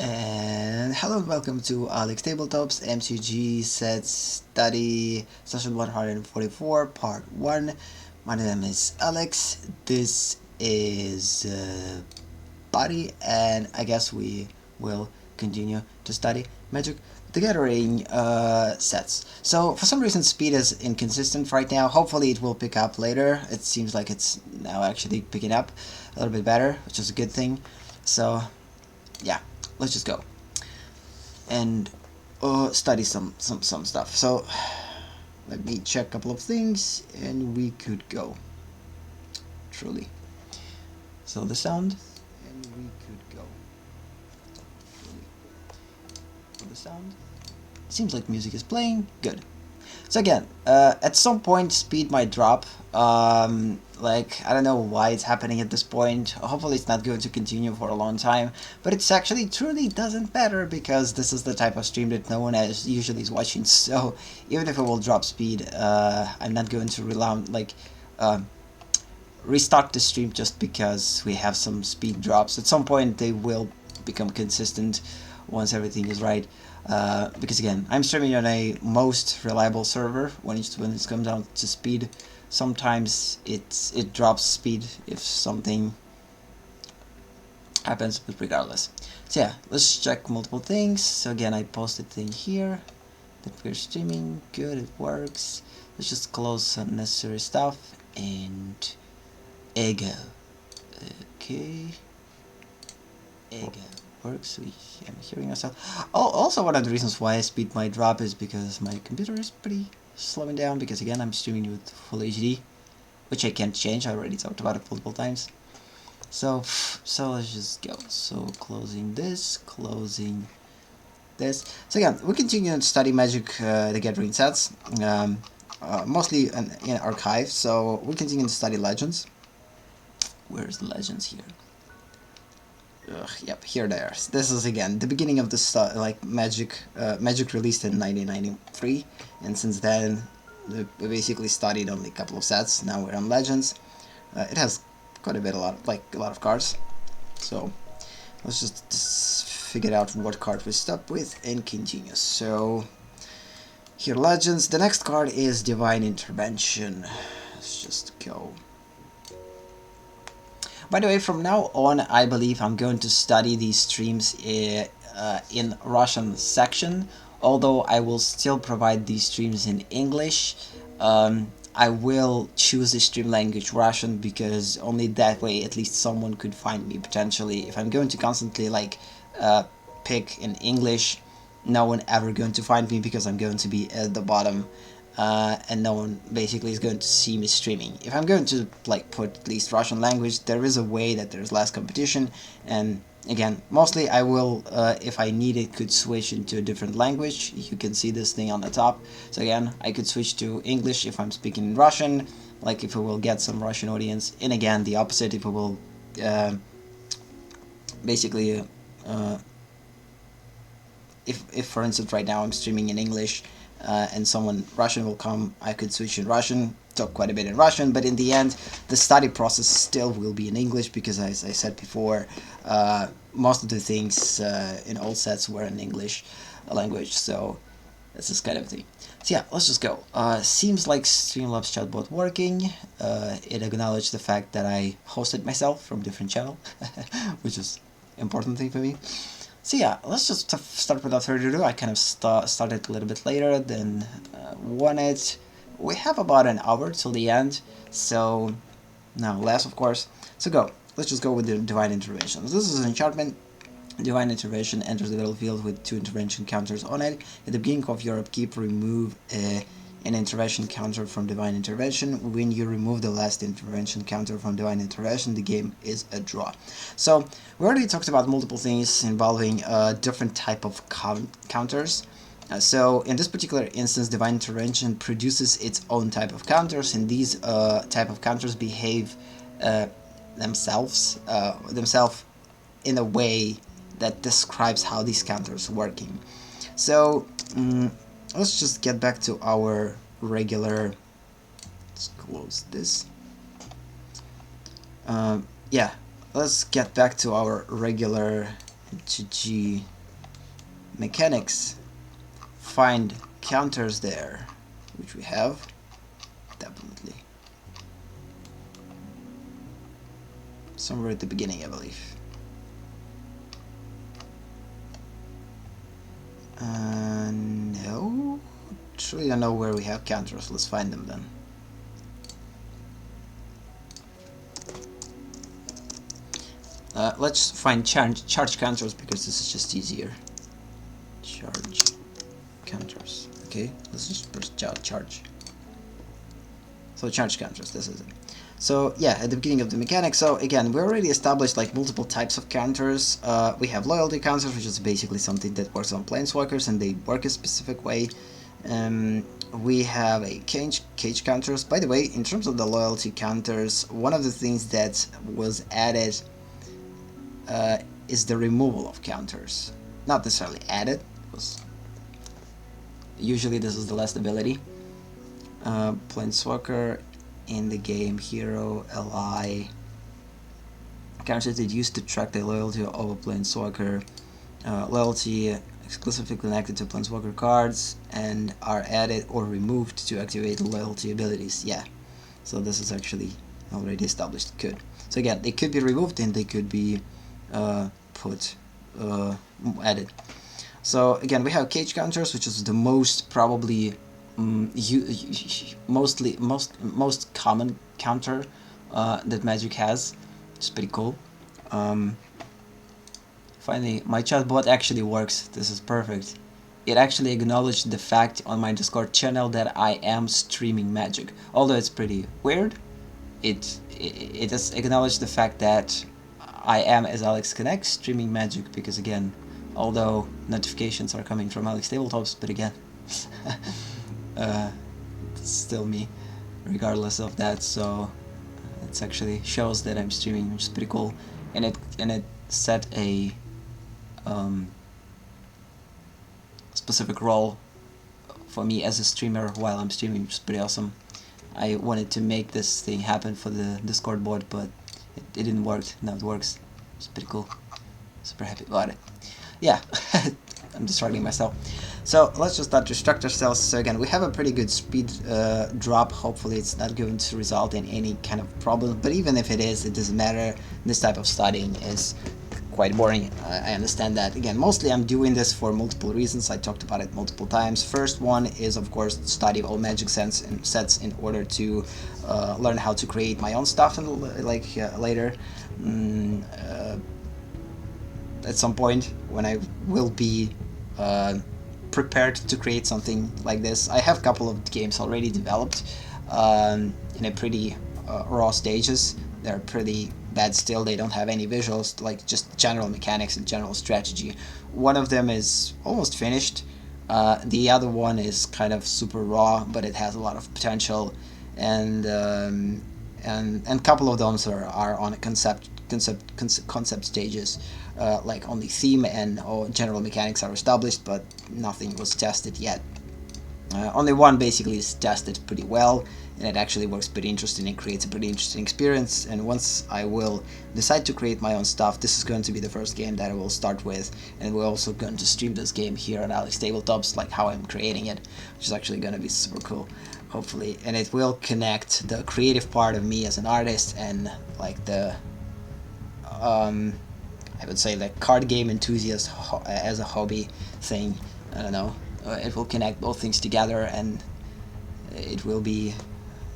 And hello and welcome to AleksTabletops MTG Sets Study Session 144 Part 1. My name is Alex. This is Buddy, and I guess we will continue to study Magic the Gathering sets. So for some reason speed is inconsistent right now. Hopefully it will pick up later. It seems like it's now actually picking up a little bit better, which is a good thing. So yeah, let's just go and study some stuff. So let me check a couple of things and we could go. Truly. So the sound, and we could go. Truly. So the sound. Seems like music is playing. Good. So again, at some point speed might drop. Like, I don't know why it's happening at this point. Hopefully it's not going to continue for a long time. But it's actually truly doesn't matter because this is the type of stream that no one else usually is watching. So even if it will drop speed, I'm not going to restart the stream just because we have some speed drops. At some point they will become consistent once everything is right. Because again, I'm streaming on a most reliable server when it comes down to speed. Sometimes it drops speed if something happens, but regardless. So yeah, let's check multiple things. So again, I posted thing here that we're streaming. Good, it works. Let's just close unnecessary stuff and ego. Okay, ego. Works. I'm hearing myself. Oh, also one of the reasons why speed might drop is because my computer is pretty slowing down, because again I'm streaming with full HD, which I can't change. I already talked about it multiple times. So let's just go. So closing this, closing this. So again, we continue to study Magic the Gathering sets, mostly in archive. So we continue to study Legends. Where's the Legends here? Yep, here they are. This is again the beginning of the like Magic. Magic released in 1993, and since then we basically studied only a couple of sets. Now we're on Legends. It has quite a lot of cards. So let's just figure out what card we stop with and continue. So here, Legends. The next card is Divine Intervention. Let's just go. By the way, from now on, I believe I'm going to study these streams in Russian section, although I will still provide these streams in English. I will choose the stream language Russian because only that way at least someone could find me potentially. If I'm going to constantly like pick in English, no one ever going to find me because I'm going to be at the bottom. And no one basically is going to see me streaming. If I'm going to like put at least Russian language, there is a way that there's less competition, and again, mostly I will, if I need it, could switch into a different language. You can see this thing on the top. So again, I could switch to English if I'm speaking in Russian, like if I will get some Russian audience, and again, the opposite if I will basically, if for instance right now I'm streaming in English, and someone Russian will come, I could switch in Russian, talk quite a bit in Russian, but in the end, the study process still will be in English because, as I said before, most of the things in all sets were in English language, so that's this kind of thing. So yeah, let's just go. Seems like Streamlabs chatbot working. It acknowledged the fact that I hosted myself from different channel, which is important thing for me. So yeah, let's just start without further ado. I kind of started a little bit later than wanted. We have about an hour till the end, so now less of course. So go. Let's just go with the Divine Intervention. This is an enchantment. Divine Intervention enters the battlefield with 2 intervention counters on it. At the beginning of your upkeep, remove an intervention counter from Divine Intervention. When you remove the last intervention counter from Divine Intervention, the game is a draw. So we already talked about multiple things involving different type of counters. So in this particular instance, Divine Intervention produces its own type of counters, and these type of counters behave themselves in a way that describes how these counters are working. So let's just get back to our regular. Let's close this. Yeah, let's get back to our regular MTG mechanics. Find counters there, which we have definitely somewhere at the beginning, I believe. No, truly don't know where we have counters. Let's find them then. Let's find charge counters because this is just easier. Charge counters. Okay, let's just press charge. So charge counters, this is it. So yeah, at the beginning of the mechanic, so again, we already established like multiple types of counters. We have loyalty counters, which is basically something that works on planeswalkers and they work a specific way. We have a cage counters. By the way, in terms of the loyalty counters, one of the things that was added is the removal of counters. Not necessarily added, usually this is the last ability. Planeswalker in the game, hero, ally, counters that used to track the loyalty of a planeswalker, loyalty exclusively connected to planeswalker cards and are added or removed to activate loyalty abilities. Yeah, so this is actually already established. Good. So again, they could be removed and they could be added. So again, we have cage counters, which is the most probably most common counter that Magic has. It's pretty cool. Finally, my chatbot actually works. This is perfect. It actually acknowledged the fact on my Discord channel that I am streaming Magic. Although it's pretty weird, it has acknowledged the fact that I am as Alex Connect streaming Magic, because again, although notifications are coming from AleksTabletops, but again, it's still me, regardless of that. So it actually shows that I'm streaming, which is pretty cool, and it set a specific role for me as a streamer while I'm streaming, which is pretty awesome. I wanted to make this thing happen for the Discord board, but it didn't work. Now it works. It's pretty cool. Super happy about it. Yeah, I'm distracting myself. So let's just start to structure cells. So again, we have a pretty good speed drop. Hopefully it's not going to result in any kind of problem, but even if it is, it doesn't matter. This type of studying is quite boring. I understand that. Again, mostly I'm doing this for multiple reasons. I talked about it multiple times. First one is, of course, study all magic sets in order to learn how to create my own stuff, and later at some point when I will be prepared to create something like this. I have a couple of games already developed in a pretty raw stages. They're pretty bad still. They don't have any visuals, like just general mechanics and general strategy. One of them is almost finished. The other one is kind of super raw, but it has a lot of potential, and a couple of them are on a concept stages. Like only theme and general mechanics are established, but nothing was tested yet. Only one basically is tested pretty well, and it actually works pretty interesting and creates a pretty interesting experience. And once I will decide to create my own stuff, this is going to be the first game that I will start with, and we're also going to stream this game here on AleksTabletops, like how I'm creating it, which is actually going to be super cool, hopefully. And it will connect the creative part of me as an artist and like the I would say like card game enthusiast as a hobby thing. I don't know. It will connect both things together, and it will be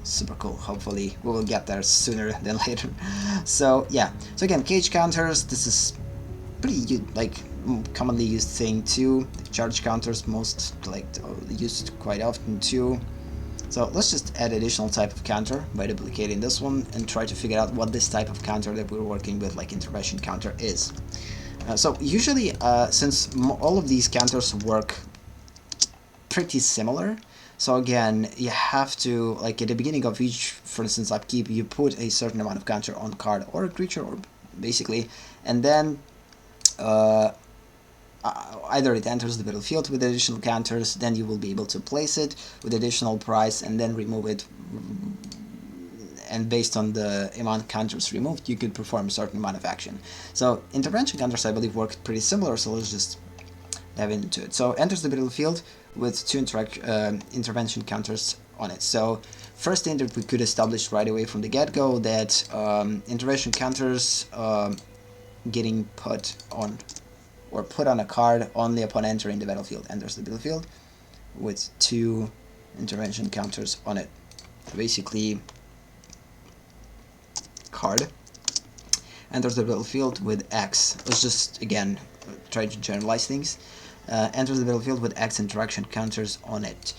super cool. Hopefully we will get there sooner than later. So yeah, so again, cage counters, this is pretty like commonly used thing too. Charge counters most used quite often too. So let's just add additional type of counter by duplicating this one and try to figure out what this type of counter that we're working with, like intervention counter, is. So usually since all of these counters work pretty similar, so again, you have to, like at the beginning of each, for instance, upkeep, you put a certain amount of counter on card or a creature, or basically, and then either it enters the battlefield with additional counters, then you will be able to place it with additional price and then remove it, and based on the amount of counters removed, you could perform a certain amount of action. So intervention counters, I believe, work pretty similar, so let's just dive into it. So enters the battlefield with two intervention counters on it. So first thing that we could establish right away from the get-go, that intervention counters getting put on or put on a card only upon entering the battlefield. Enters the battlefield with two intervention counters on it. So basically, card enters the battlefield with X. Let's just again try to generalize things. Enters the battlefield with X interaction counters on it.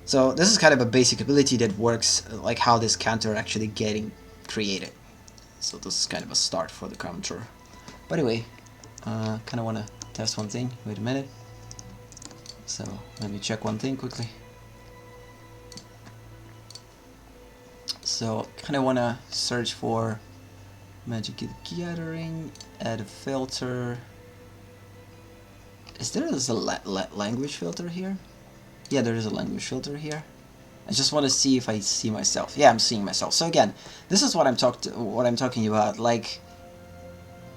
So this is kind of a basic ability that works like how this counter actually getting created. So this is kind of a start for the counter. But anyway, kind of want to test one thing. Wait a minute. So let me check one thing quickly. So kind of want to search for Magic the Gathering, add a filter. Is there a language filter here? Yeah, there is a language filter here. I just want to see if I see myself. Yeah, I'm seeing myself. So again, this is what I'm talking about. Like,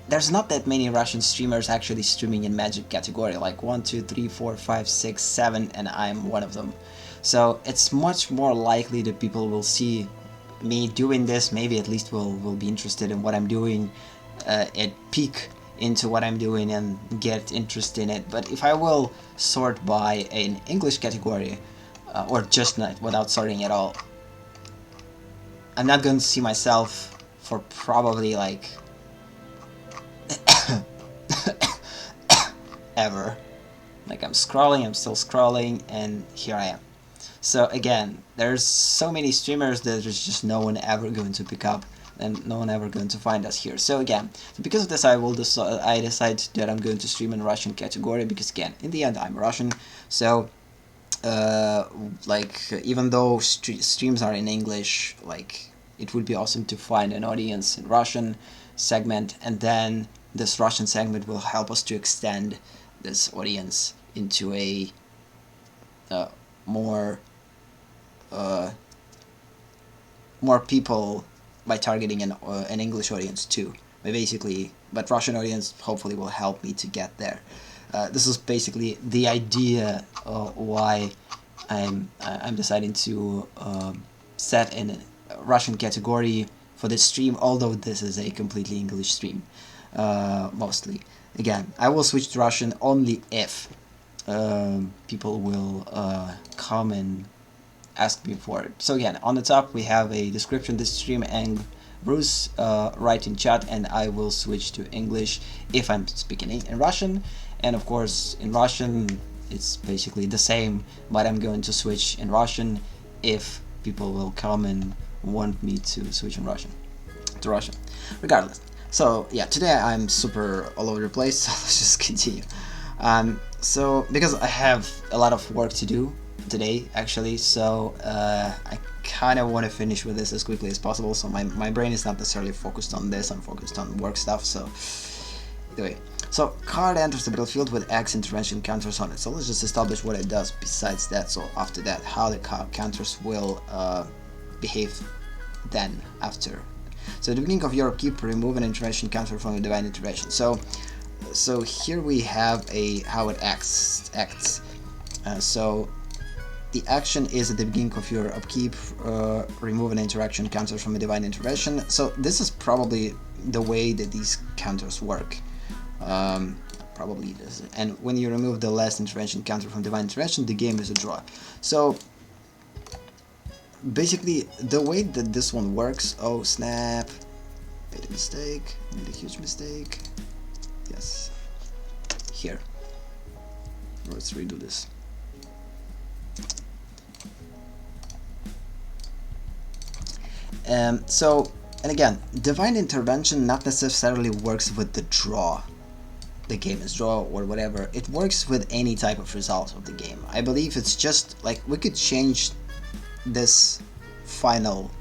there's not that many Russian streamers actually streaming in Magic category. Like 1, 2, 3, 4, 5, 6, 7, and I'm one of them. So it's much more likely that people will see me doing this. Maybe at least will be interested in what I'm doing, and peek into what I'm doing and get interest in it. But if I will sort by an English category, or just not without sorting at all, I'm not going to see myself for probably like ever. Like I'm scrolling, I'm still scrolling, and here I am. So again, there's so many streamers that there's just no one ever going to pick up and no one ever going to find us here. So again, because of this, I decide that I'm going to stream in Russian category, because again, in the end, I'm Russian. So like, even though streams are in English, like, it would be awesome to find an audience in Russian segment, and then this Russian segment will help us to extend this audience into a more people by targeting an English audience too. But Russian audience hopefully will help me to get there. This is basically the idea why I'm deciding to set in a Russian category for this stream, although this is a completely English stream, mostly. Again, I will switch to Russian only if people will come and ask me for it. So again, on the top we have a description, this stream, and Bruce write in chat, and I will switch to English if I'm speaking in Russian. And of course, in Russian it's basically the same, but I'm going to switch in Russian if people will come and want me to switch in Russian to Russian. Regardless, so yeah, today I'm super all over the place, so let's just continue. So because I have a lot of work to do today, actually, so I kind of want to finish with this as quickly as possible, so my brain is not necessarily focused on this, I'm focused on work stuff. So anyway, so card enters the battlefield with X intervention counters on it. So let's just establish what it does besides that. So after that, how the counters will behave then after. So at the beginning of your upkeep, remove an intervention counter from the divine intervention. So here we have how it acts. So the action is at the beginning of your upkeep, remove an interaction counter from a divine intervention. So this is probably the way that these counters work. Probably this. And when you remove the last intervention counter from divine intervention, the game is a draw. So basically, the way that this one works, oh snap, made a mistake, made a huge mistake. Yes, here. Let's redo this. And again, divine intervention not necessarily works with the draw. The game is draw or whatever. It works with any type of result of the game. I believe it's just like we could change this final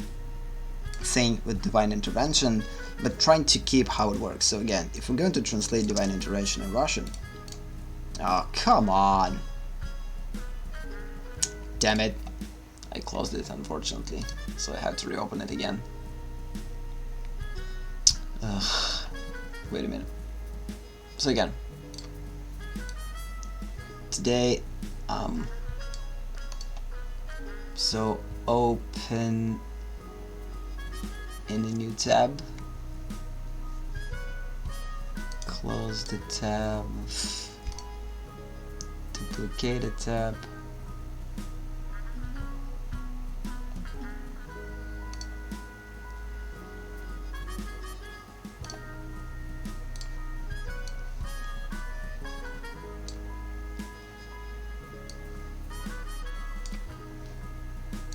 thing with divine intervention, but trying to keep how it works. So again, if we're going to translate divine intervention in Russian, oh come on, damn it, I closed it unfortunately, so I had to reopen it again. Wait a minute. So again, today so open in a new tab, close the tab, duplicate a tab,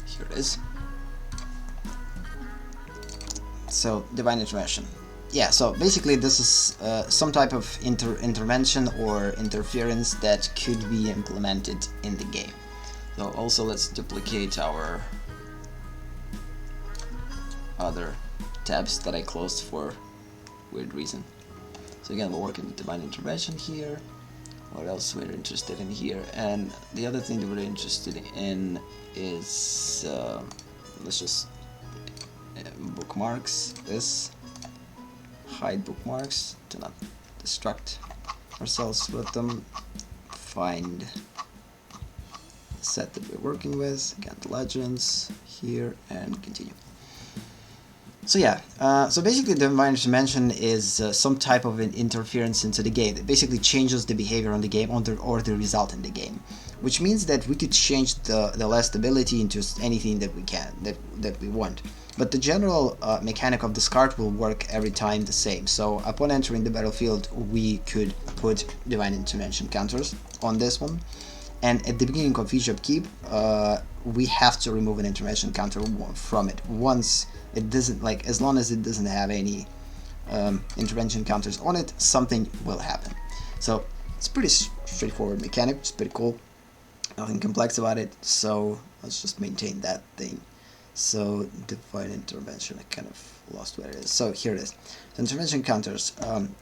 here it is. So divine intervention, yeah, so basically this is some type of intervention or interference that could be implemented in the game. So also let's duplicate our other tabs that I closed for weird reason. So again, we're working with divine intervention here. What else we're interested in here? And the other thing that we're interested in is let's just bookmarks this, hide bookmarks to not distract ourselves with them, find the set that we're working with, again legends here, and continue. So yeah, so basically the divine intervention is some type of an interference into the game. It basically changes the behavior on the game or the result in the game, which means that we could change the last ability into anything that we can, that we want. But the general mechanic of this card will work every time the same. So upon entering the battlefield, we could put divine intervention counters on this one, and at the beginning of each upkeep, we have to remove an intervention counter from it. Once it doesn't, like, as long as it doesn't have any intervention counters on it, something will happen. So it's pretty straightforward mechanic. It's pretty cool. Nothing complex about it. So let's just maintain that thing. So divine intervention, I kind of lost where it is. So here it is. So intervention counters.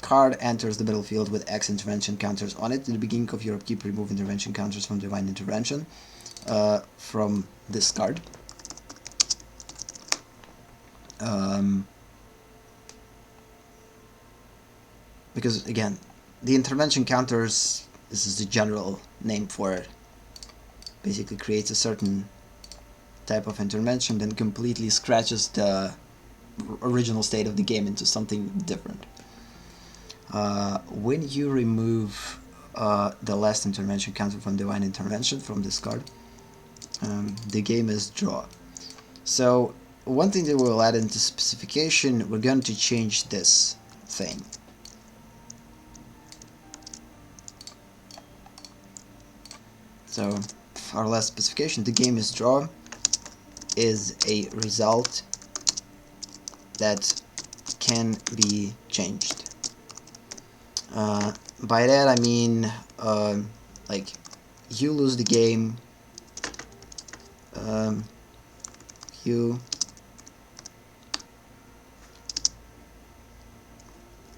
Card enters the battlefield with X intervention counters on it. At the beginning of your upkeep, remove intervention counters from divine intervention from this card. Because again, the intervention counters, this is the general name for it, basically creates a certain type of intervention, then completely scratches the original state of the game into something different. When you remove the last intervention counter from divine intervention from this card, the game is draw. So one thing that we'll add into specification, we're going to change this thing. So our last specification, the game is draw, is a result that can be changed. By that I mean, like, you lose the game, you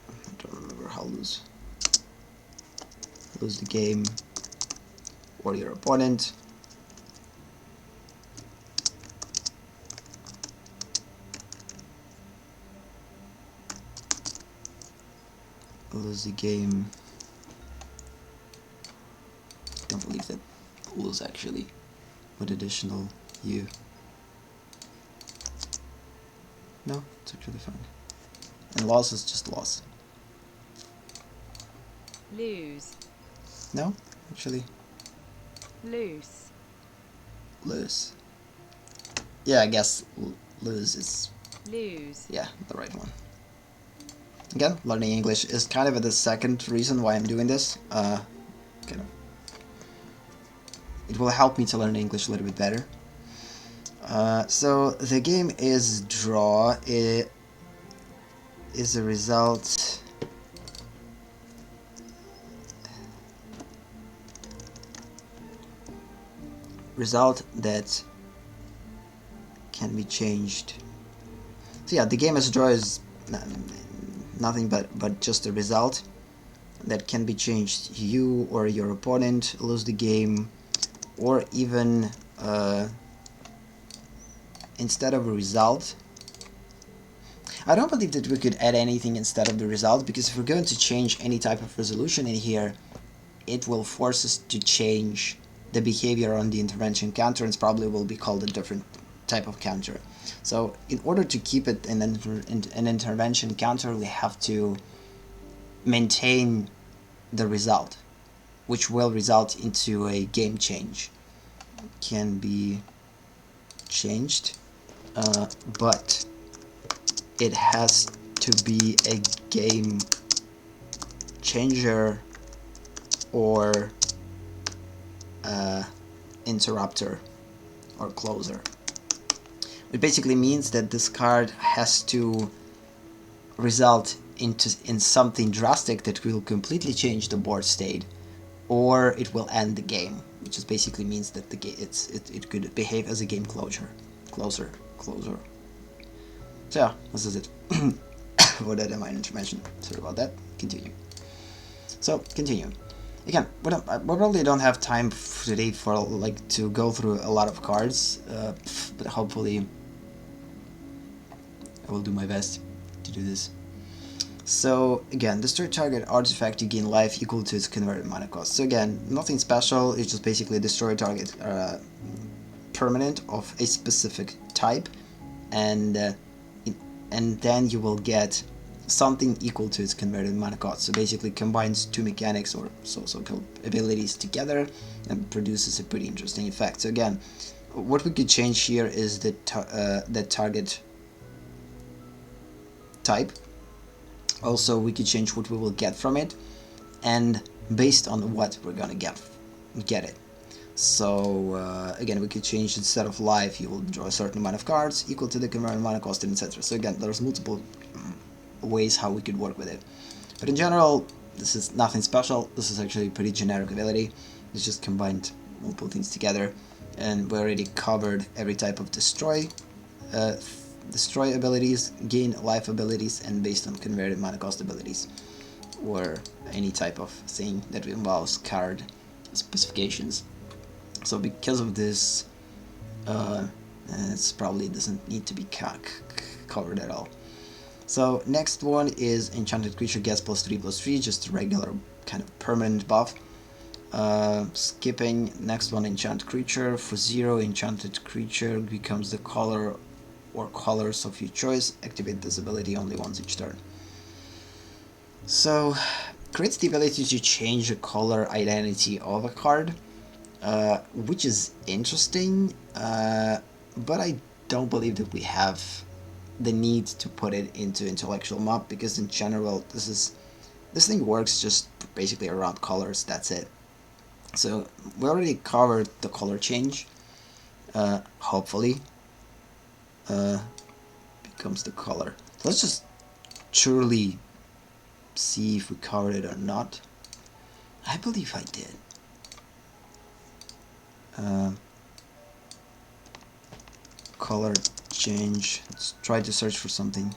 I don't remember how lose the game, or your opponent lose the game. Don't believe that lose actually with additional U. No, it's actually fine. And loss is just loss. Lose. No, actually. Loose. Lose. Yeah, I guess lose is, Lose. yeah, the right one. Again, learning English is kind of the second reason why I'm doing this. It will help me to learn English a little bit better. So the game is draw. It is a result that can be changed. So yeah, the game as draw is nothing but just a result that can be changed. You or your opponent lose the game, or even instead of a result. I don't believe that we could add anything instead of the result, because if we're going to change any type of resolution in here, it will force us to change the behavior on the intervention counter, and probably will be called a different type of counter. So in order to keep it an intervention counter, we have to maintain the result, which will result into a game change. Can be changed, but it has to be a game changer or interrupter or closer. It basically means that this card has to result in something drastic that will completely change the board state, or it will end the game, which just basically means that it could behave as a game closer. So yeah, this is it for that minor intervention. Sorry about that. Continue. So continue. Again, we probably don't have time today for to go through a lot of cards, but hopefully I will do my best to do this. So again, destroy target artifact, you gain life equal to its converted mana cost. So again, nothing special, it's just basically destroy target permanent of a specific type, and then you will get something equal to its converted mana cost. So basically combines two mechanics or so-called abilities together and produces a pretty interesting effect. So again, what we could change here is the target type. Also, we could change what we will get from it, and based on what we're gonna get it. So again, we could change instead of life, you will draw a certain amount of cards equal to the current mana cost, etc. So again, there's multiple ways how we could work with it. But in general, this is nothing special. This is actually a pretty generic ability. It's just combined multiple things together, and we already covered every type of destroy abilities, gain life abilities, and based on converted mana cost abilities, or any type of thing that involves card specifications. So because of this, it probably doesn't need to be covered at all. So next one is enchanted creature gets +3/+3, just a regular kind of permanent buff. Skipping next one, enchanted creature for 0, enchanted creature becomes the color or colors of your choice. Activate this ability only once each turn. So creates the ability to change the color identity of a card, which is interesting, but I don't believe that we have the need to put it into intellectual map, because in general this thing works just basically around colors. That's it. So we already covered the color change. Hopefully becomes the color. Let's just truly see if we covered it or not. I believe I did. Color change. Let's try to search for something.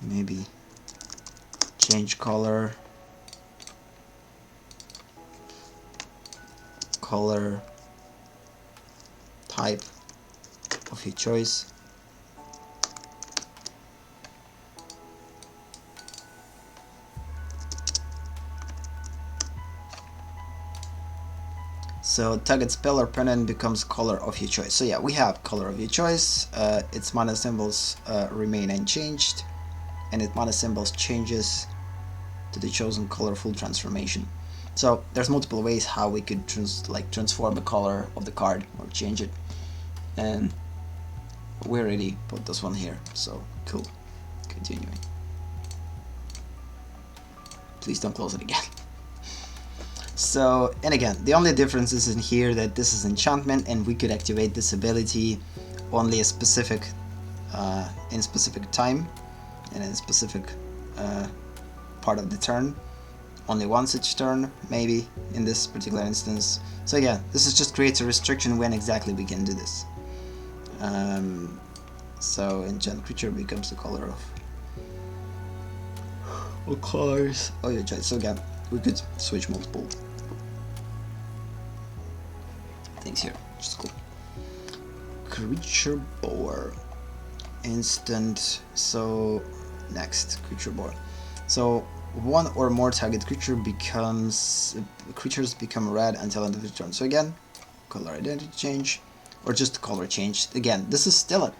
Maybe change color. Color type of your choice. So target spell or permanent becomes color of your choice. So yeah, we have color of your choice. Its mana symbols remain unchanged, and its mana symbols changes to the chosen colorful transformation. So there's multiple ways how we could transform the color of the card or change it, and we already put this one here. So cool. Continuing. Please don't close it again. So, and again, the only difference is in here that this is enchantment, and we could activate this ability only a specific in specific time and in a specific part of the turn, only once each turn, maybe in this particular instance. So again, this is just creates a restriction when exactly we can do this. So enchant creature becomes the color of colors. Oh yeah, so again, we could switch multiple things here, which is cool. Creature board. Instant. So next, creature board. So one or more target creatures become red until end of the turn. So again, color identity change, or just color change. Again, this is still a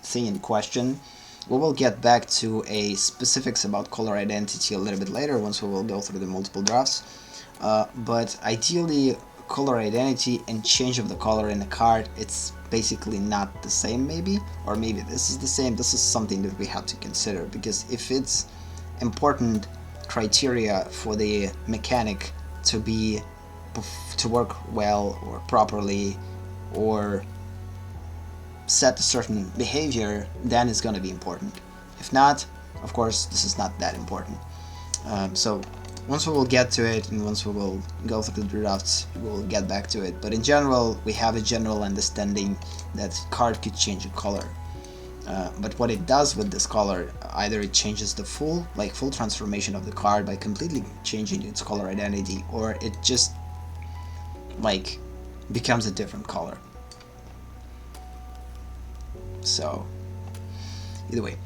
thing in question. We will get back to a specifics about color identity a little bit later once we will go through the multiple drafts. But ideally, color identity and change of the color in a card, it's basically not the same, maybe, or maybe this is the same. This is something that we have to consider, because if it's important criteria for the mechanic to work well or properly, or set a certain behavior, then it's going to be important. If not, of course, this is not that important. So once we will get to it, and once we will go through the drafts, we will get back to it. But in general, we have a general understanding that card could change a color. But what it does with this color, either it changes the full transformation of the card by completely changing its color identity, or it just becomes a different color. So either way.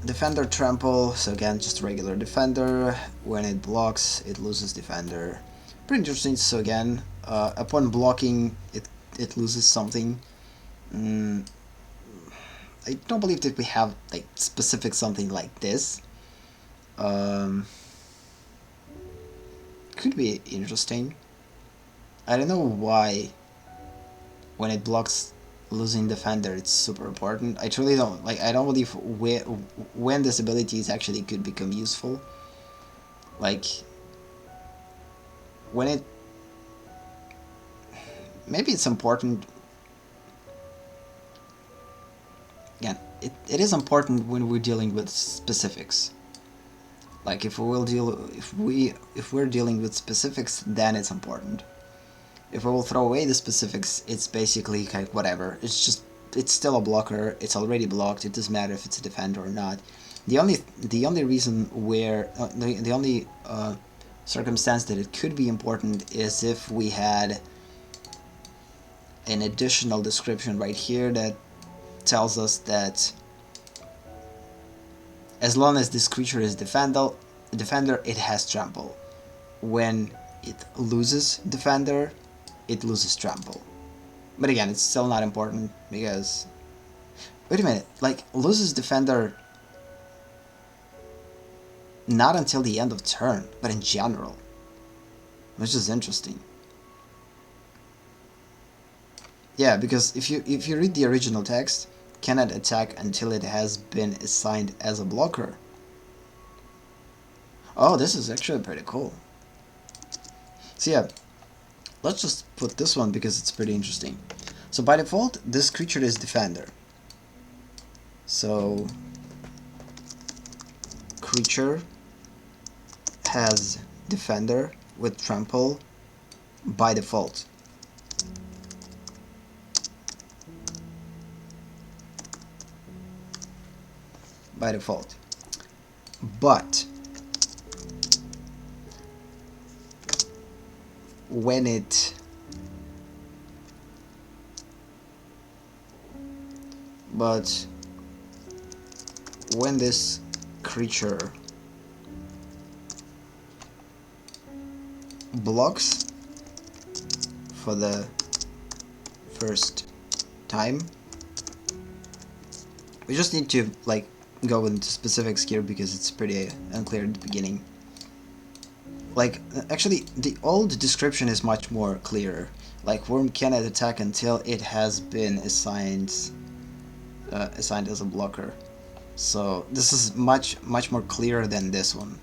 Defender trample, so again, just a regular defender. When it blocks, it loses defender. Pretty interesting. So again, upon blocking, it loses something. I don't believe that we have specific something like this. Could be interesting. I don't know why when it blocks losing defender it's super important. I truly don't I don't believe when this ability is actually could become useful. When it maybe it's important. Again, it is important when we're dealing with specifics. Like if we're dealing with specifics, then it's important. If we will throw away the specifics, it's basically kind of whatever. It's still a blocker. It's already blocked. It doesn't matter if it's a defender or not. The only reason where the only circumstance that it could be important is if we had an additional description right here that tells us that as long as this creature is defender, it has trample. When it loses defender, it loses trample. But again, it's still not important because... Wait a minute, like, loses defender not until the end of turn, but in general. Which is interesting. Yeah, because if you read the original text, cannot attack until it has been assigned as a blocker. Oh, this is actually pretty cool. So yeah, let's just put this one because it's pretty interesting. So by default, this creature is defender. So creature has defender with trample by default. By default. But when this creature blocks for the first time, we just need to like go into specifics here because it's pretty unclear at the beginning. Like, actually, the old description is much more clearer. Like, worm cannot attack until it has been assigned as a blocker. So this is much more clearer than this one.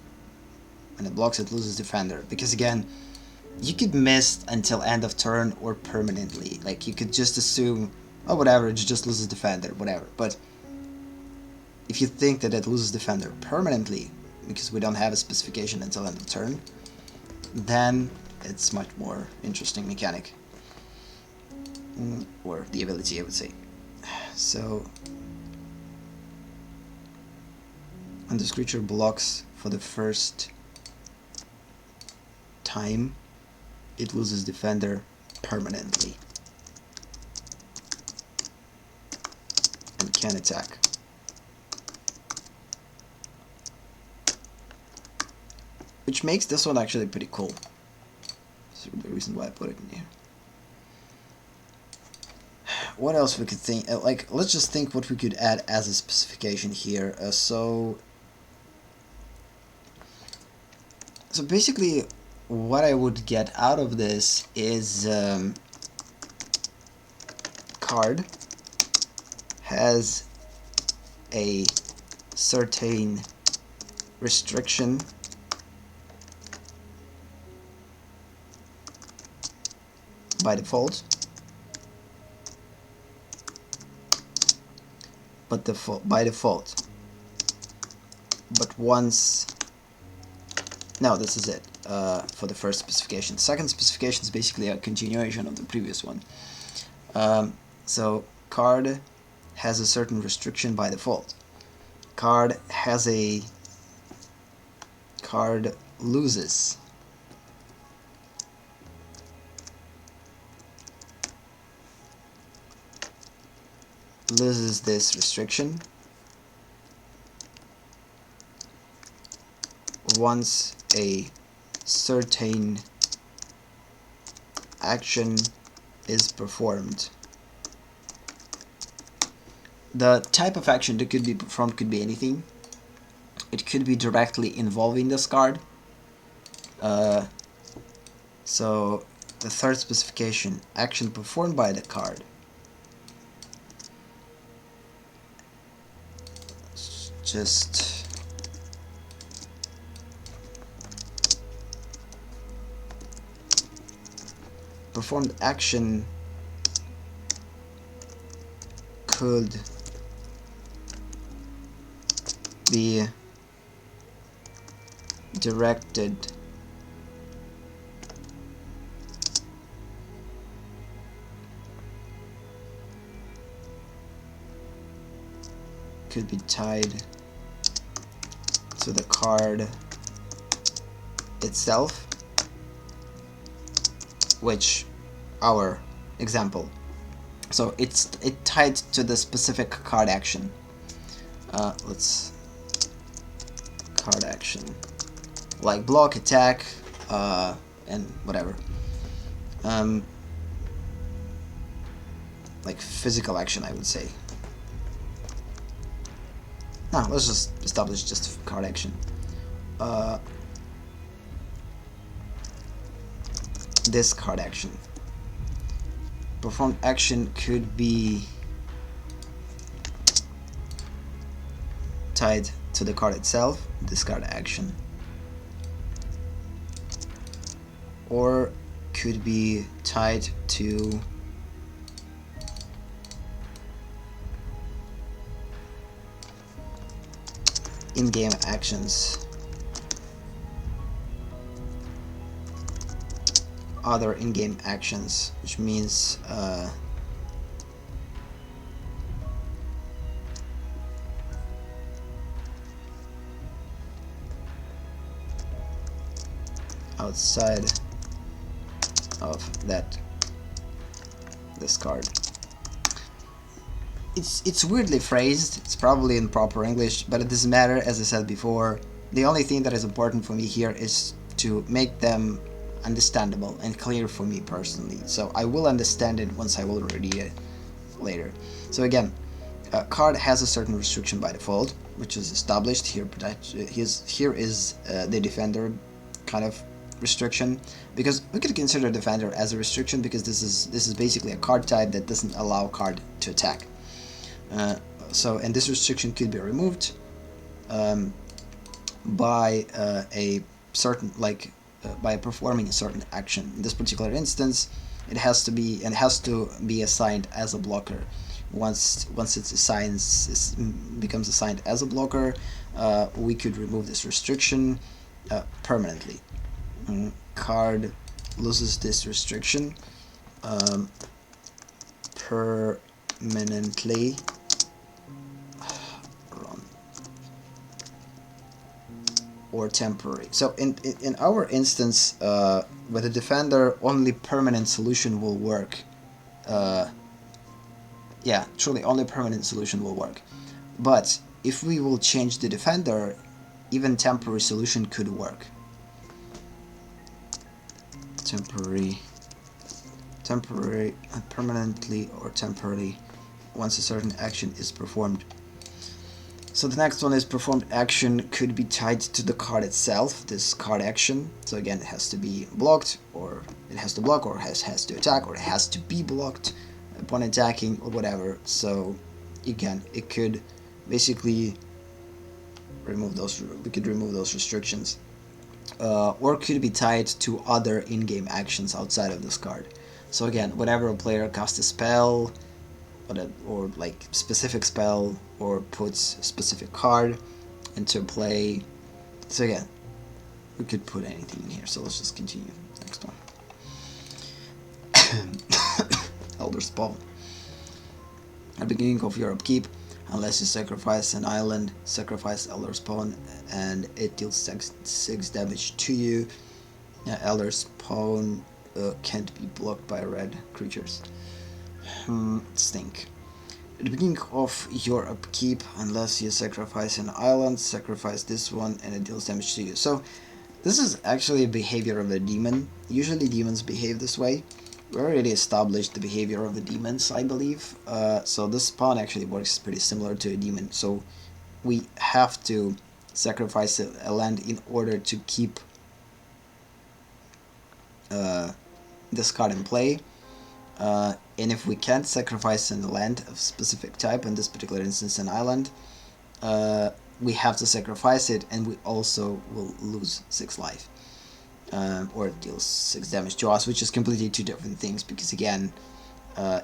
When it blocks, it loses defender. Because again, you could miss until end of turn or permanently. Like, you could just assume, oh, whatever, it just loses defender, whatever. But if you think that it loses defender permanently, because we don't have a specification until end of turn, then it's much more interesting mechanic. Or the ability, I would say. So, when this creature blocks for the first time, it loses defender permanently and can attack. Which makes this one actually pretty cool. That's the reason why I put it in here. What else we could think? Like, let's just think what we could add as a specification here. So basically, what I would get out of this is card has a certain restriction by default, but by default. But once, no, this is it for the first specification. Second specification is basically a continuation of the previous one. So card has a certain restriction by default. Card loses this restriction once a certain action is performed. The type of action that could be performed could be anything. It could be directly involving this card. So the third specification, action performed by the card. Just performed action could be directed could be tied to the card itself, which our example. So it tied to the specific card action. Let's card action like block, attack, and whatever. Like physical action, I would say. No, let's just establish just card action. This card action. Performed action could be tied to the card itself, this card action, or could be tied to in-game actions, other in-game actions, which means outside of this card. It's weirdly phrased, it's probably in proper English, but it doesn't matter. As I said before, the only thing that is important for me here is to make them understandable and clear for me personally. So I will understand it once I will read it later. So again, a card has a certain restriction by default, which is established here. Here is the defender kind of restriction, because we could consider defender as a restriction because this is basically a card type that doesn't allow a card to attack. And this restriction could be removed by a certain by performing a certain action. In this particular instance, it has to be assigned as a blocker. Once it becomes assigned as a blocker, we could remove this restriction permanently. Card loses this restriction permanently or temporary. So in our instance, with a defender, only permanent solution will work. Yeah, truly only permanent solution will work. But if we will change the defender, even temporary solution could work. Temporary, permanently or temporarily, once a certain action is performed. So the next one is performed action could be tied to the card itself, this card action. So again, it has to be blocked, or it has to block, or has to attack, or it has to be blocked upon attacking, or whatever. So again, it could basically remove those. We could remove those restrictions, or could be tied to other in-game actions outside of this card. So again, whenever a player casts a spell, or like specific spell, or puts a specific card into play. So again, we could put anything in here. So let's just continue. Next one. Elder Spawn. At the beginning of your upkeep, unless you sacrifice an island, sacrifice Elder Spawn, and it deals 6 damage to you. Elder Spawn can't be blocked by red creatures. Stink. At the beginning of your upkeep, unless you sacrifice an island, sacrifice this one, and it deals damage to you. So this is actually a behavior of a demon. Usually demons behave this way. We already established the behavior of the demons, I believe. So this spawn actually works pretty similar to a demon. So we have to sacrifice a land in order to keep this card in play. And if we can't sacrifice a land of specific type, in this particular instance an island, we have to sacrifice it, and we also will lose 6 life. Or it deals 6 damage to us, which is completely 2 different things, because again,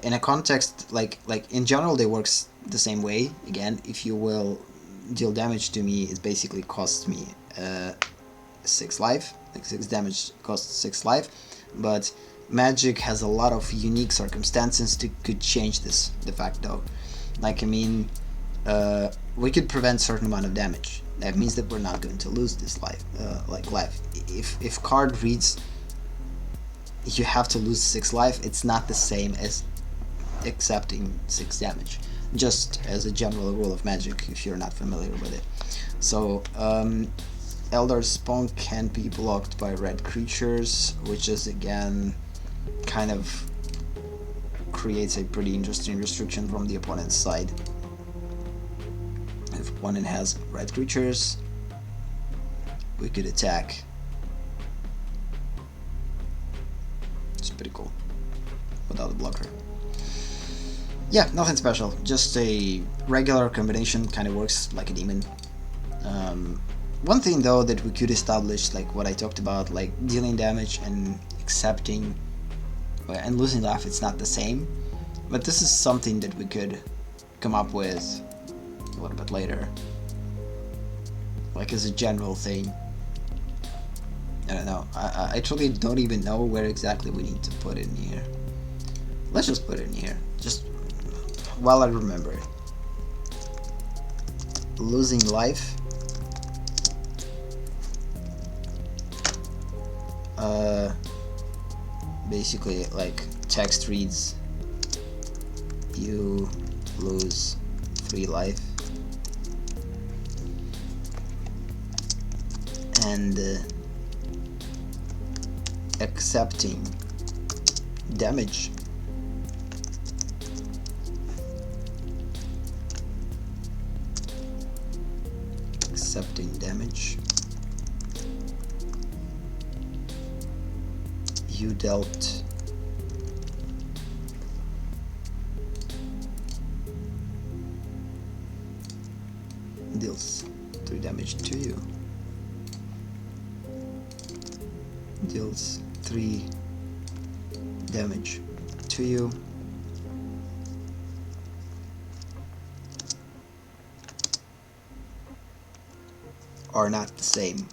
In a context like in general, they works the same way. Again, if you will deal damage to me, it basically costs me 6 life. Like 6 damage costs 6 life. But Magic has a lot of unique circumstances that could change this de facto. Like, I mean, we could prevent certain amount of damage. That means that we're not going to lose this life. Life. If card reads you have to lose 6 life, it's not the same as accepting 6 damage. Just as a general rule of Magic, if you're not familiar with it. So, Elder Spawn can be blocked by red creatures, which is again kind of creates a pretty interesting restriction from the opponent's side. If opponent has red creatures, we could attack. It's pretty cool without a blocker. Yeah, nothing special, just a regular combination, kind of works like a demon. One thing though that we could establish, like what I talked about, like dealing damage and accepting and losing life, it's not the same, but this is something that we could come up with a little bit later, like as a general thing. I don't know, I truly don't even know where exactly we need to put it in here. Let's just put it in here, just while I remember it. Losing life. Basically, like, text reads, you lose 3 life. And accepting damage. Accepting damage. You dealt deals 3 damage to you. Deals 3 damage to you. Are not the same.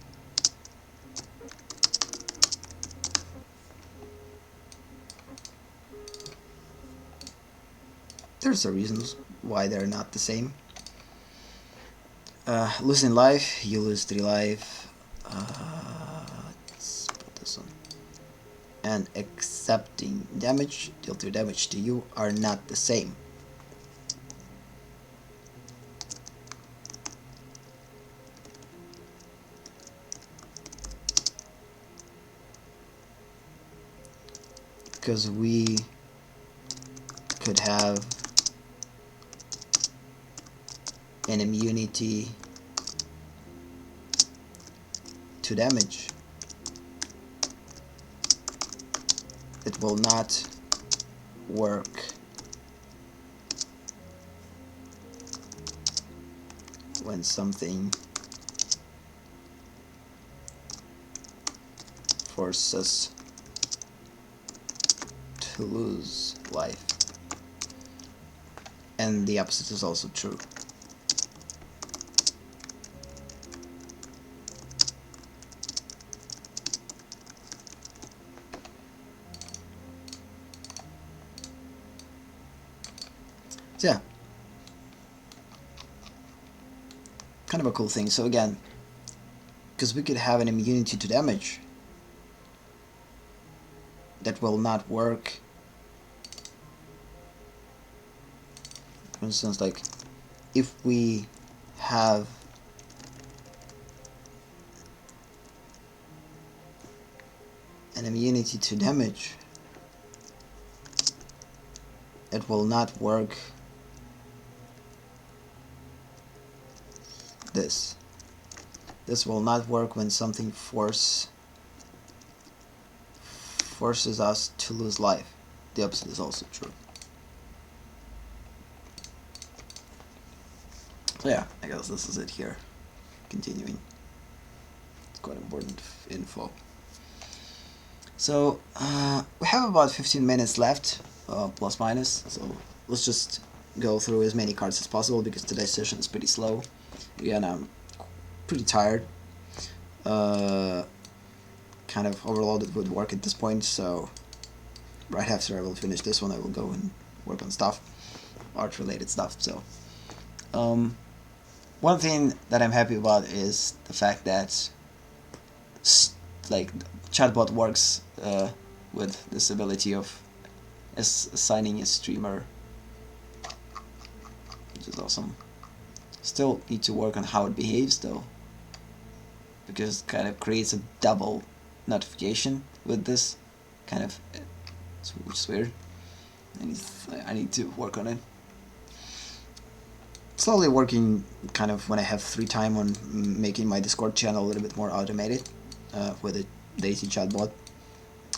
There's a reasons why they're not the same. Losing life, you lose 3 life. Let's put this on. And accepting damage, deal 3 damage to you, are not the same. Because we could have an immunity to damage. It will not work when something forces to lose life. And the opposite is also true. So yeah, kind of a cool thing. So again, because we could have an immunity to damage that will not work. For instance, like if we have an immunity to damage, it will not work. This will not work when something forces us to lose life. The opposite is also true. So yeah, I guess this is it here. Continuing. It's quite important info. So we have about 15 minutes left. plus minus. So let's just go through as many cards as possible because today's session is pretty slow. Again, I'm pretty tired. Kind of overloaded with work at this point, so right after I will finish this one, I will go and work on stuff, art-related stuff. So, one thing that I'm happy about is the fact that like chatbot works with this ability of assigning a streamer, which is awesome. Still need to work on how it behaves though, because it kind of creates a double notification with this kind of, which is weird. I need to work on it. Slowly working kind of when I have free time on making my Discord channel a little bit more automated with a Daisy chatbot,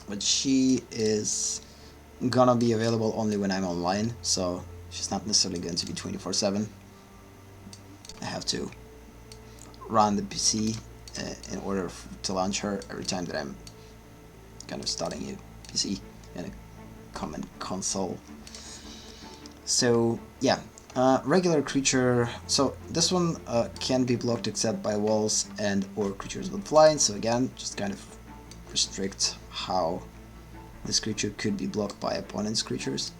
but she is gonna be available only when I'm online, so she's not necessarily going to be 24/7. I have to run the PC in order to launch her every time that I'm kind of starting a PC and a common console. So yeah, regular creature. So this one can be blocked except by walls and or creatures with flying. So again, just kind of restrict how this creature could be blocked by opponent's creatures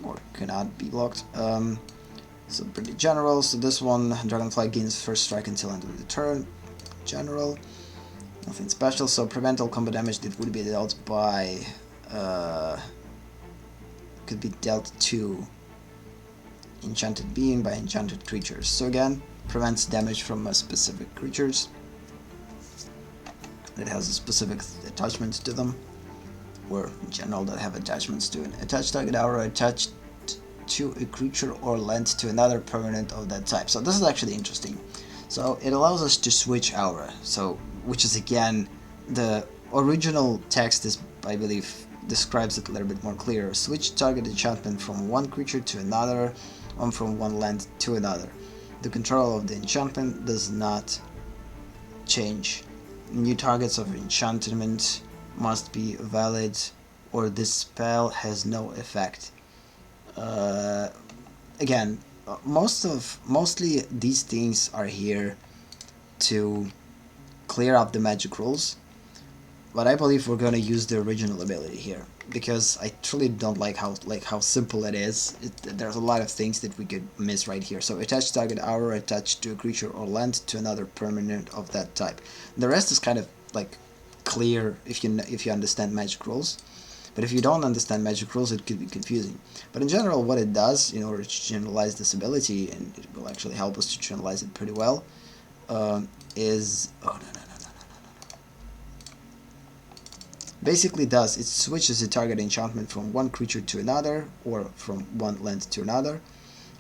or cannot be blocked. So pretty general. So this one, Dragonfly gains first strike until end of the turn. General, nothing special. So prevent all combo damage that would be dealt by could be dealt to enchanted being by enchanted creatures. So again, prevents damage from specific creatures. It has a specific attachment to them, or in general that have attachments to it. Attached target aura attached to a creature or lent to another permanent of that type. So this is actually interesting. So it allows us to switch aura. So which is again, the original text is, I believe, describes it a little bit more clear. Switch target enchantment from one creature to another, or from one land to another. The control of the enchantment does not change. New targets of enchantment must be valid, or this spell has no effect. Again, mostly these things are here to clear up the magic rules, but I believe we're gonna use the original ability here because I truly don't like how simple it is. There's a lot of things that we could miss right here. So attach target aura attached to a creature or land to another permanent of that type. The rest is kind of like clear if you understand magic rules. But if you don't understand magic rules, it could be confusing. But in general, what it does, in order to generalize this ability, and it will actually help us to generalize it pretty well, is... Oh, no. Basically does, it switches the target enchantment from one creature to another, or from one land to another.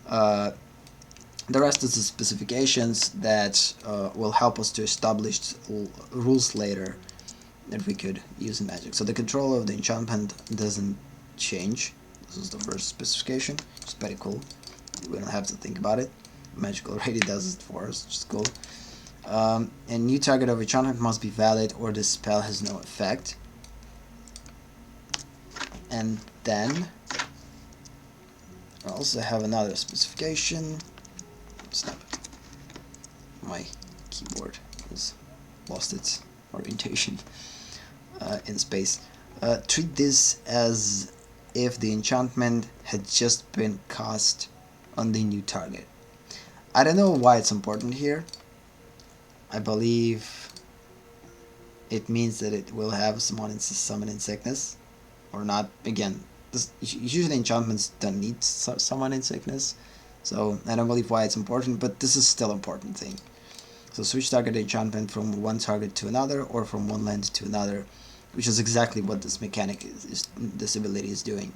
The rest is the specifications that will help us to establish rules later that we could use in Magic. So the control of the enchantment doesn't change. This is the first specification, which is pretty cool. We don't have to think about it. Magic already does it for us, which is cool. And new target of enchantment must be valid or the spell has no effect. And then I also have another specification. Snap. My keyboard has lost its orientation in space. Treat this as if the enchantment had just been cast on the new target. I don't know why it's important here. I believe it means that it will have summoning sickness or not. Again, usually enchantments don't need summoning sickness, so I don't believe why it's important, but this is still an important thing. So switch target enchantment from one target to another or from one land to another, which is exactly what this mechanic this ability is doing.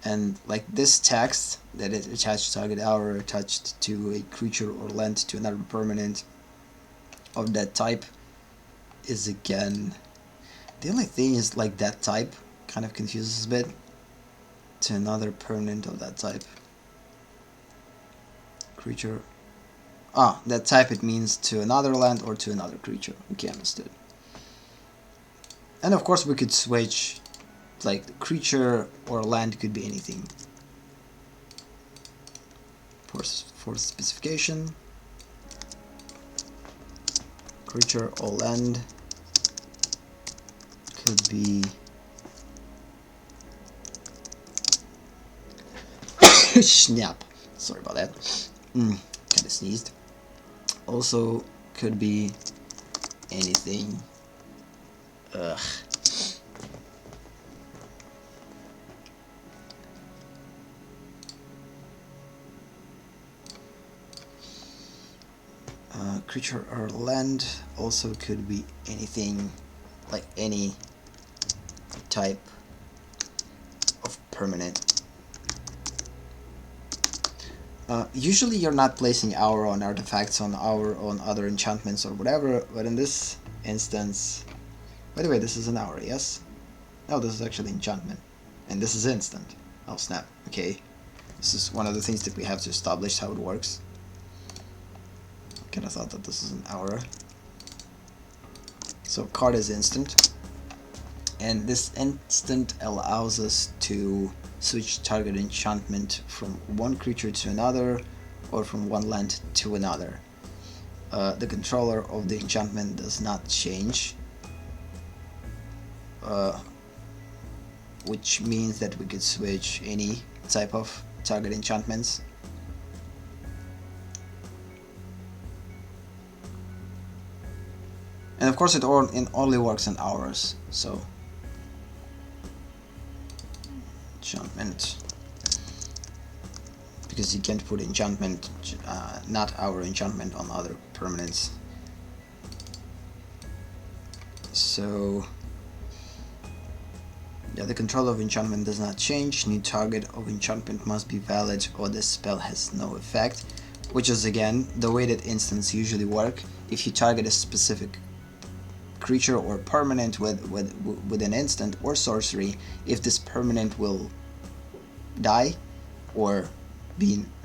And like this text that it attached target aura attached to a creature or land to another permanent of that type is again, the only thing is like that type kind of confuses a bit. To another permanent of that type. Creature. That type, it means to another land or to another creature. Okay, understood. And of course we could switch like creature or land could be anything. For specification, creature or land could be snap. Sorry about that. Kind of sneezed. Also could be anything. Ugh. Creature or land also could be anything, like any type of permanent. Usually you're not placing aura on artifacts, on other enchantments or whatever, but in this instance, by the way, this is an aura, yes? No, this is actually enchantment, and this is instant. Oh snap, okay. This is one of the things that we have to establish how it works. Kinda thought that this is an aura. So card is instant, and this instant allows us to switch target enchantment from one creature to another, or from one land to another. The controller of the enchantment does not change, which means that we could switch any type of target enchantments. And of course it only works in hours, so enchantment, because you can't put enchantment, not our enchantment, on other permanents. So yeah, the control of enchantment does not change. New target of enchantment must be valid or the spell has no effect, which is again the way that instants usually work. If you target a specific creature or permanent with an instant or sorcery, if this permanent will die or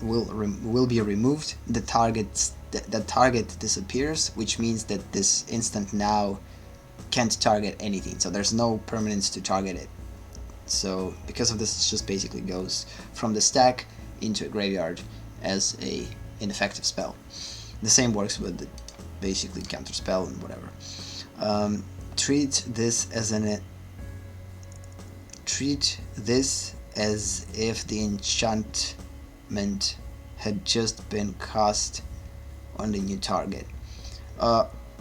will be removed, the target disappears, which means that this instant now can't target anything, so there's no permanents to target it. So because of this, it just basically goes from the stack into a graveyard as a ineffective spell. The same works with the basically counter spell and whatever. Treat this as if the enchantment had just been cast on the new target.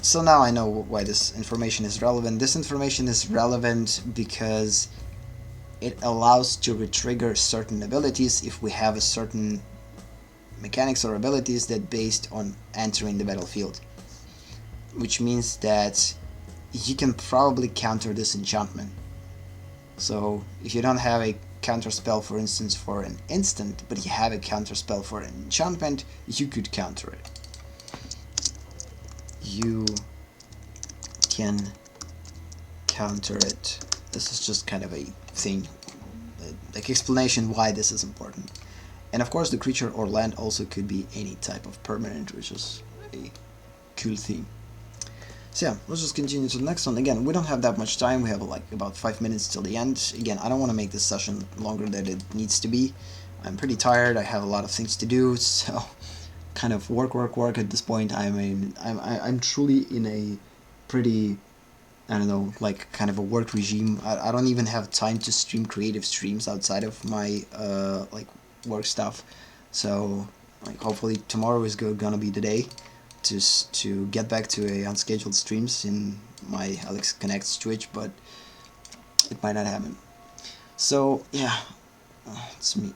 So now I know why this information is relevant. This information is relevant because it allows to retrigger certain abilities if we have a certain mechanics or abilities that based on entering the battlefield, which means that you can probably counter this enchantment. So if you don't have a counter spell, for instance, for an instant, but you have a counter spell for an enchantment, you could counter it. You can counter it. This is just kind of a thing, like explanation why this is important. And of course the creature or land also could be any type of permanent, which is a cool thing. So yeah, let's just continue to the next one. Again, we don't have that much time. We have like about 5 minutes till the end. Again, I don't want to make this session longer than it needs to be. I'm pretty tired. I have a lot of things to do, so kind of work at this point. I'm truly in a pretty, I don't know, like kind of a work regime. I don't even have time to stream creative streams outside of my like work stuff. So like hopefully tomorrow is gonna be the day to get back to a unscheduled streams in my Alex Connects Twitch, but it might not happen. So yeah, let me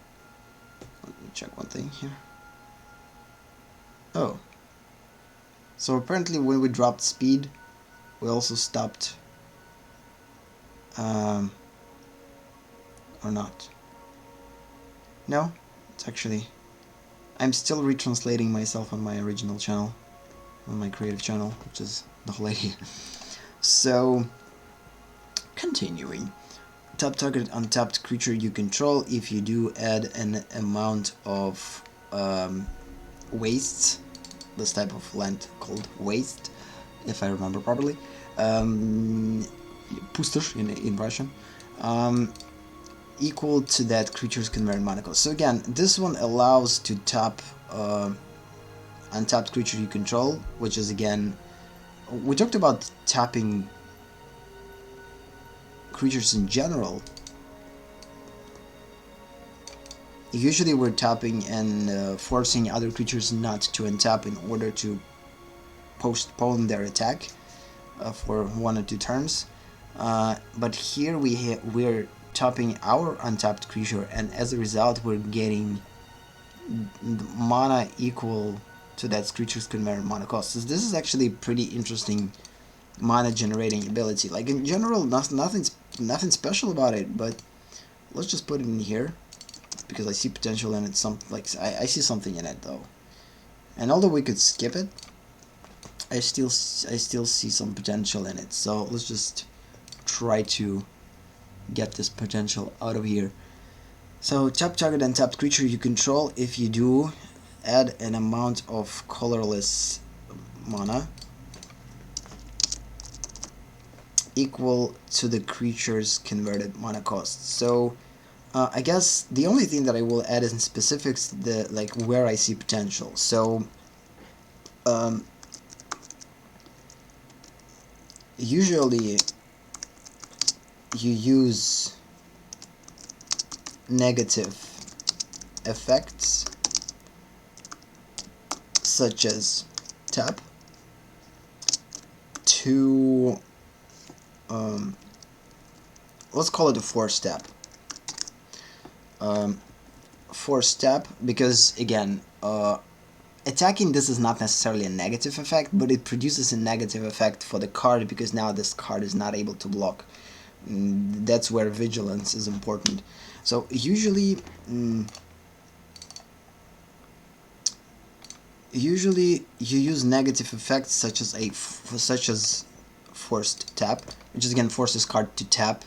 check one thing here. Oh, so apparently when we dropped speed, we also stopped, or not. No, it's actually, I'm still retranslating myself on my original channel, on my creative channel, which is the whole idea. So, continuing. Top target untapped creature you control. If you do, add an amount of wastes, this type of land called waste, if I remember properly. Pustosh in Russian. equal to that creature's converted mana cost. So again, this one allows to tap untapped creature you control, which is again, we talked about tapping creatures in general. Usually we're tapping and forcing other creatures not to untap in order to postpone their attack for 1 or 2 turns. But here we're tapping our untapped creature, and as a result we're getting mana equal to that creature's converted mana cost. So this is actually pretty interesting mana generating ability. Like in general, nothing special about it, but let's just put it in here because I see potential in it. I see something in it though, and although we could skip it, I still see some potential in it. So let's just try to get this potential out of here. So tap target untapped creature you control. If you do, add an amount of colorless mana equal to the creature's converted mana cost. So I guess the only thing that I will add in specifics, like where I see potential. So usually you use negative effects such as tap to let's call it a force tap. Force tap because again, attacking this is not necessarily a negative effect, but it produces a negative effect for the card because now this card is not able to block. That's where vigilance is important. So usually you use negative effects such as forced tap, which is again forces card to tap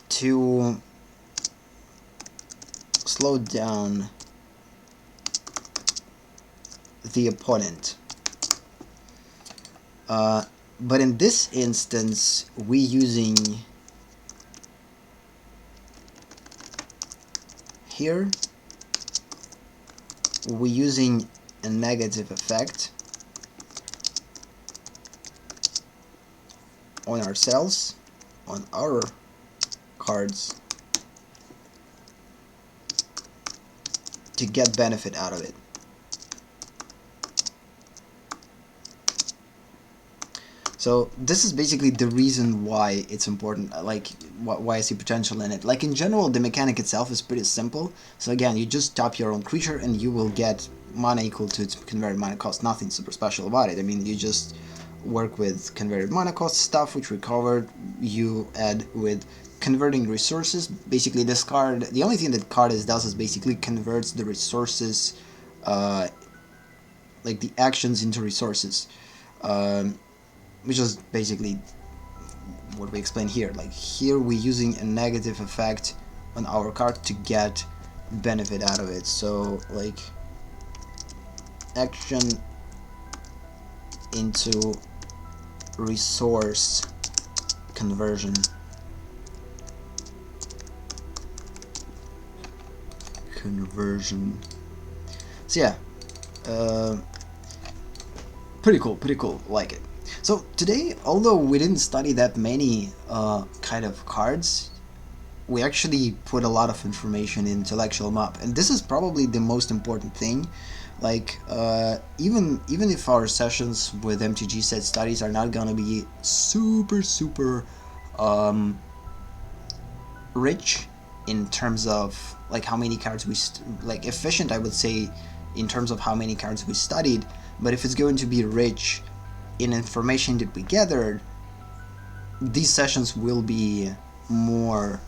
to slow down the opponent. But in this instance, we using here, we're using a negative effect on ourselves, on our cards, to get benefit out of it. So this is basically the reason why it's important, like why I see potential in it. Like in general, the mechanic itself is pretty simple. So again, you just tap your own creature and you will get mana equal to its converted mana cost. Nothing super special about it. I mean, you just work with converted mana cost stuff, which we covered. You add with converting resources. Basically, this card, the only thing that card does is basically converts the resources, like the actions into resources. Which is basically what we explain here. Like here we're using a negative effect on our card to get benefit out of it. So like action into resource conversion. So yeah, pretty cool, like it. So today, although we didn't study that many kind of cards, we actually put a lot of information in intellectual map, and this is probably the most important thing. Like even if our sessions with MTG Set studies are not gonna be super rich in terms of like how many cards we like efficient, I would say, in terms of how many cards we studied, but if it's going to be rich in information that we gathered, these sessions will be more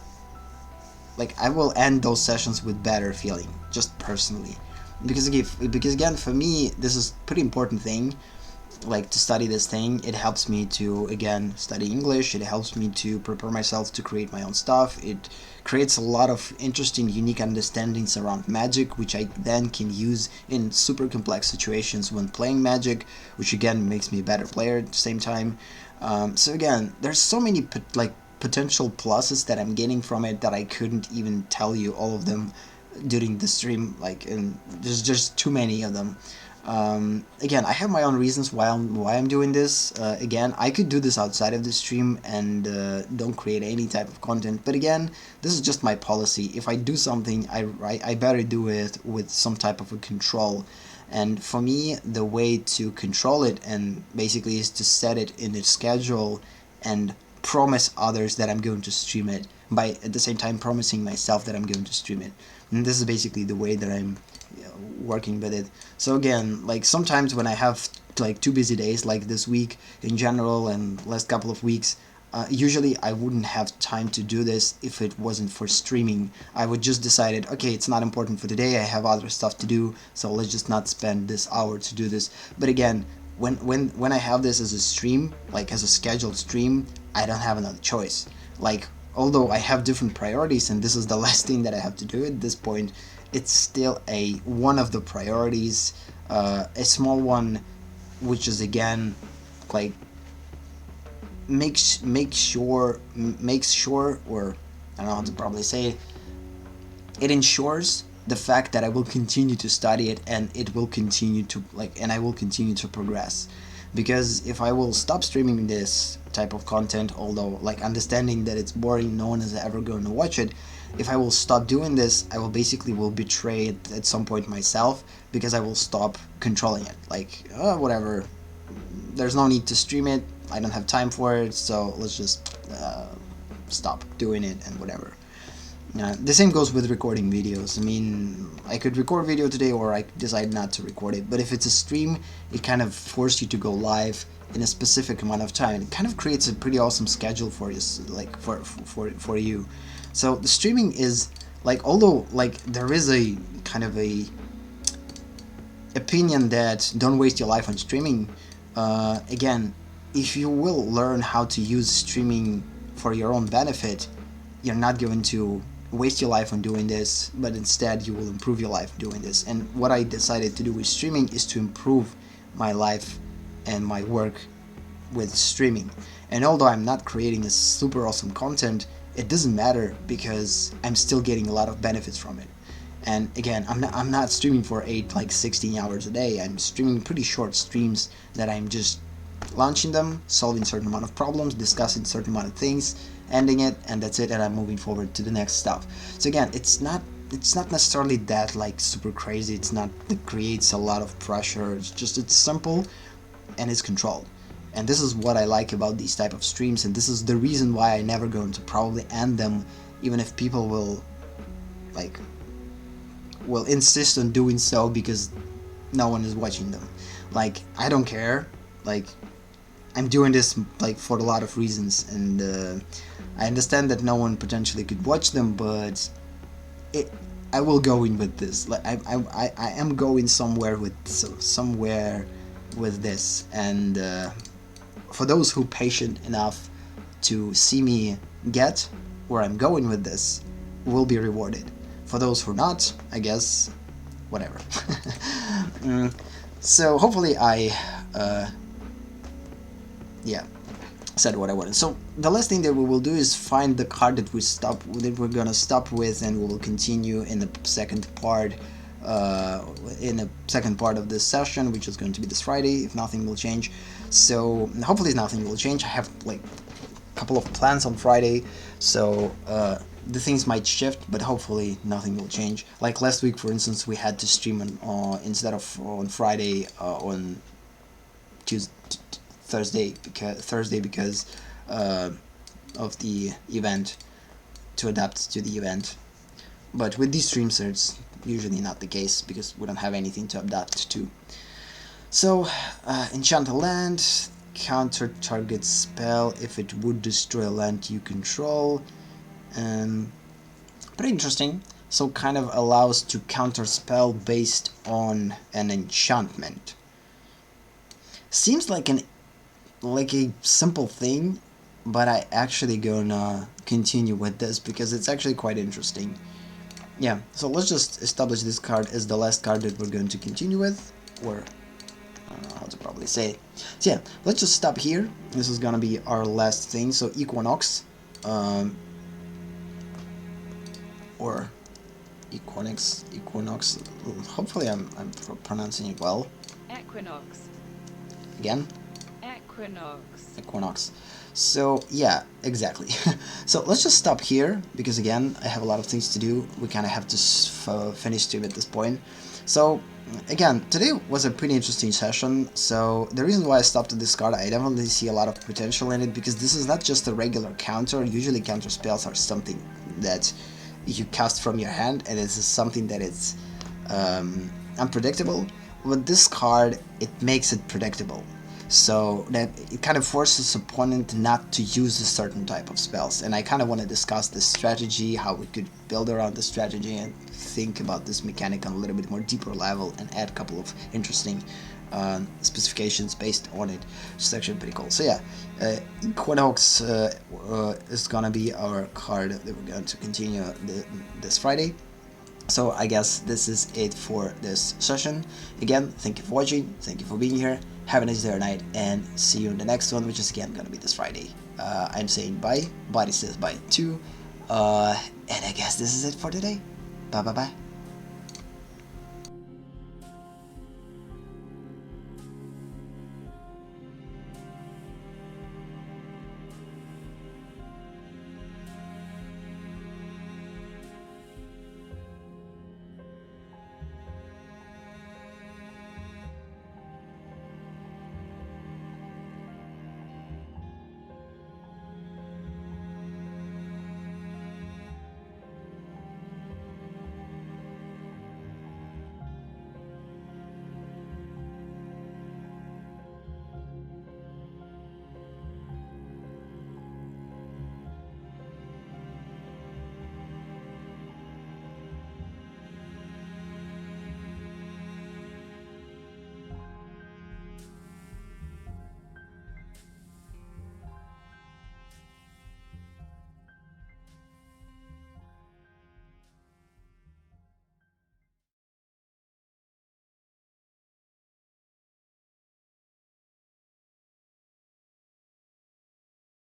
like, I will end those sessions with better feeling, just personally, because again, for me, this is a pretty important thing. Like to study this thing, it helps me to again study English, it helps me to prepare myself to create my own stuff, it creates a lot of interesting, unique understandings around Magic, which I then can use in super complex situations when playing Magic, which again makes me a better player at the same time. So again, there's so many like potential pluses that I'm getting from it that I couldn't even tell you all of them during the stream, like, and there's just too many of them. Again, I have my own reasons why I'm doing this. Again, I could do this outside of the stream and don't create any type of content. But again, this is just my policy. If I do something, I better do it with some type of a control. And for me, the way to control it and basically is to set it in its schedule and promise others that I'm going to stream it by at the same time promising myself that I'm going to stream it. And this is basically the way that I'm working with it. So again, like sometimes when I have like 2 busy days like this week in general and last couple of weeks, usually I wouldn't have time to do this if it wasn't for streaming. I would just decided, okay, it's not important for today, I have other stuff to do, so let's just not spend this hour to do this. But again, when I have this as a stream, like as a scheduled stream, I don't have another choice. Like, although I have different priorities and this is the last thing that I have to do at this point, it's still one of the priorities, a small one, which is again like makes sure, or I don't know how to probably say it ensures the fact that I will continue to study it and it will continue to and I will continue to progress. Because if I will stop streaming this type of content, although like understanding that it's boring, no one is ever going to watch it, if I will stop doing this, I will basically betray it at some point myself, because I will stop controlling it. Like, whatever, there's no need to stream it, I don't have time for it, so let's just stop doing it and whatever. The same goes with recording videos. I mean, I could record video today or I decide not to record it, but if it's a stream, it kind of forces you to go live in a specific amount of time. It kind of creates a pretty awesome schedule for you, like for you. So the streaming is like, although like there is a kind of a opinion that don't waste your life on streaming, again, if you will learn how to use streaming for your own benefit, you're not going to waste your life on doing this, but instead you will improve your life doing this. And what I decided to do with streaming is to improve my life and my work with streaming. And although I'm not creating a super awesome content, it doesn't matter because I'm still getting a lot of benefits from it. And again, I'm not streaming for 16 hours a day. I'm streaming pretty short streams that I'm just launching them, solving a certain amount of problems, discussing a certain amount of things, ending it, and that's it, and I'm moving forward to the next stuff. So again, it's not necessarily that like super crazy, it's not, it creates a lot of pressure, it's simple and it's controlled. And this is what I like about these type of streams, and this is the reason why I never going to probably end them, even if people will insist on doing so because no one is watching them. Like, I don't care, like I'm doing this like for a lot of reasons, and I understand that no one potentially could watch them, but I will go in with this. Like I am going somewhere with this, and for those who patient enough to see me get where I'm going with this, will be rewarded. For those who are not, I guess, whatever. So hopefully I said what I wanted. So the last thing that we will do is find the card that we're gonna stop with, and we will continue in the second part of this session, which is going to be this Friday, if nothing will change. So hopefully nothing will change. I have like a couple of plans on Friday, so the things might shift, but hopefully nothing will change. Like last week, for instance, we had to stream instead of on Friday, on Thursday because of the event, to adapt to the event. But with these streams, it's usually not the case because we don't have anything to adapt to. So, enchant a land, counter target spell if it would destroy a land you control. Pretty interesting. So kind of allows to counter spell based on an enchantment. Seems like a simple thing, but I actually gonna continue with this because it's actually quite interesting. Yeah, so let's just establish this card as the last card that we're going to continue with, or I don't know how to probably say it. So yeah, let's just stop here. This is gonna be our last thing. So Equinox, or Equinox. Hopefully I'm pronouncing it well. Equinox. Again, Equinox. So yeah, exactly. So let's just stop here because again I have a lot of things to do. We kind of have to finish stream at this point. So again, today was a pretty interesting session. So the reason why I stopped at this card, I definitely see a lot of potential in it because this is not just a regular counter. Usually counter spells are something that you cast from your hand, and it's something that is unpredictable. With this card, it makes it predictable, so that it kind of forces opponent not to use a certain type of spells. And I kind of want to discuss this strategy, how we could build around the strategy and think about this mechanic on a little bit more deeper level and add a couple of interesting specifications based on it, which is actually pretty cool. So yeah, Equinox is gonna be our card that we're going to continue this Friday. So I guess this is it for this session. Again, thank you for watching, thank you for being here, have a nice day or night, and see you in the next one, which is again gonna be this Friday. I'm saying bye, Body says bye too, and I guess this is it for today. Bye bye bye.